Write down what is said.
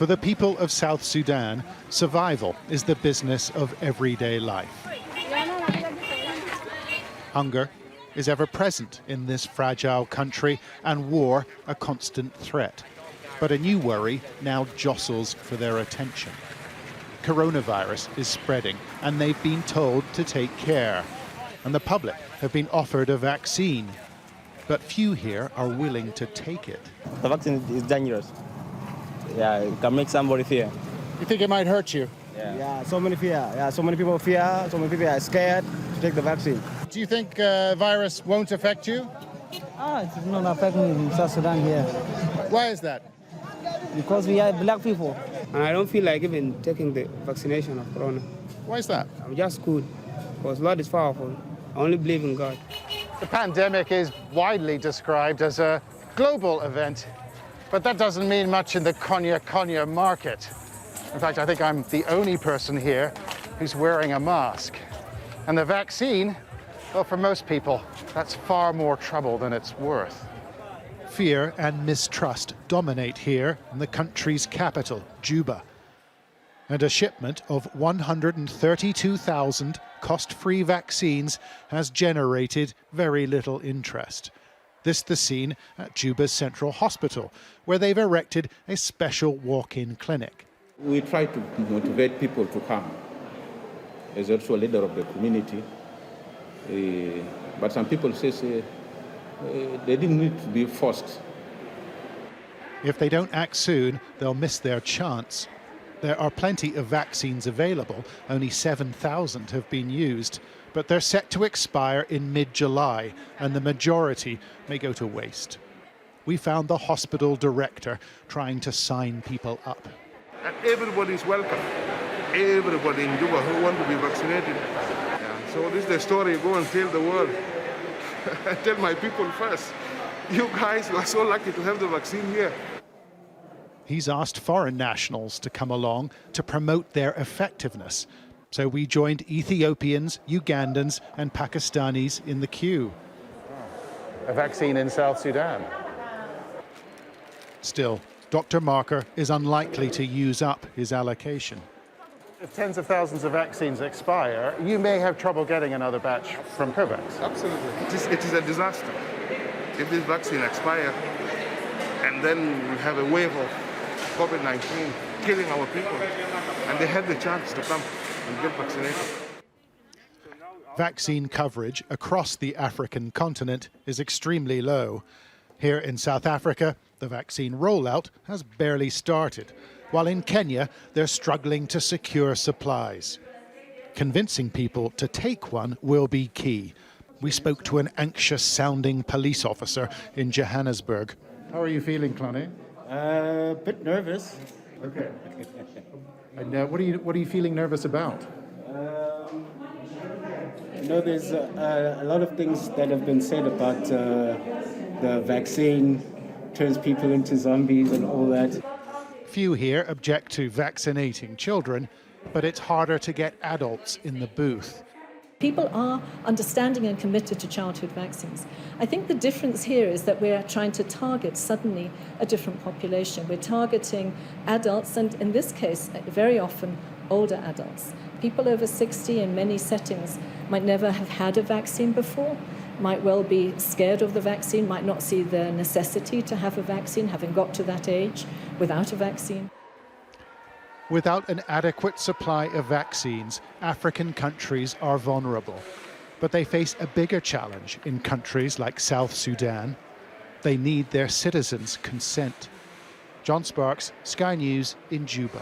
For the people of South Sudan, survival is the business of everyday life. Hunger is ever present in this fragile country, and war a constant threat. But a new worry now jostles for their attention. Coronavirus is spreading, and they've been told to take care. And the public have been offered a vaccine. But few here are willing to take it. The vaccine is dangerous. Yeah, it can make somebody fear. You think it might hurt you? Yeah, so many fear. Yeah, so many people fear, so many people are scared to take the vaccine. Do you think virus won't affect you? It's not affecting me in South Sudan here. Why is that? Because we are black people. And I don't feel like even taking the vaccination of corona. Why is that? I'm just good, because Lord is powerful. I only believe in God. The pandemic is widely described as a global event, but that doesn't mean much in the Konya market. In fact, I think I'm the only person here who's wearing a mask. And the vaccine, well, for most people, that's far more trouble than it's worth. Fear and mistrust dominate here in the country's capital, Juba. And a shipment of 132,000 cost-free vaccines has generated very little interest. This the scene at Juba's Central Hospital, where they've erected a special walk-in clinic. We try to motivate people to come. As also a leader of the community, but some people say they didn't need to be forced. If they don't act soon, they'll miss their chance. There are plenty of vaccines available. Only 7,000 have been used, but they're set to expire in mid-July, and the majority may go to waste. We found the hospital director trying to sign people up. And everybody is welcome. Everybody in Juba who want to be vaccinated. So this is the story. Go and tell the world. Tell my people first. You guys are so lucky to have the vaccine here. He's asked foreign nationals to come along to promote their effectiveness. So we joined Ethiopians, Ugandans and Pakistanis in the queue. A vaccine in South Sudan. Still, Dr. Marker is unlikely to use up his allocation. If tens of thousands of vaccines expire, you may have trouble getting another batch from COVAX. Absolutely. It is a disaster. If this vaccine expires, and then we have a wave of COVID-19 killing our people, and they had the chance to come and get vaccinated. Vaccine coverage across the African continent is extremely low. Here in South Africa, the vaccine rollout has barely started, while in Kenya, they're struggling to secure supplies. Convincing people to take one will be key. We spoke to an anxious-sounding police officer in Johannesburg. How are you feeling, Clonnie? A bit nervous. Okay. And what are you feeling nervous about? There's a lot of things that have been said about the vaccine turns people into zombies and all that. Few here object to vaccinating children, but it's harder to get adults in the booth. People are understanding and committed to childhood vaccines. I think the difference here is that we're trying to target suddenly a different population. We're targeting adults, and in this case, very often older adults. People over 60 in many settings might never have had a vaccine before, might well be scared of the vaccine, might not see the necessity to have a vaccine, having got to that age without a vaccine. Without an adequate supply of vaccines, African countries are vulnerable. But they face a bigger challenge in countries like South Sudan. They need their citizens' consent. John Sparks, Sky News in Juba.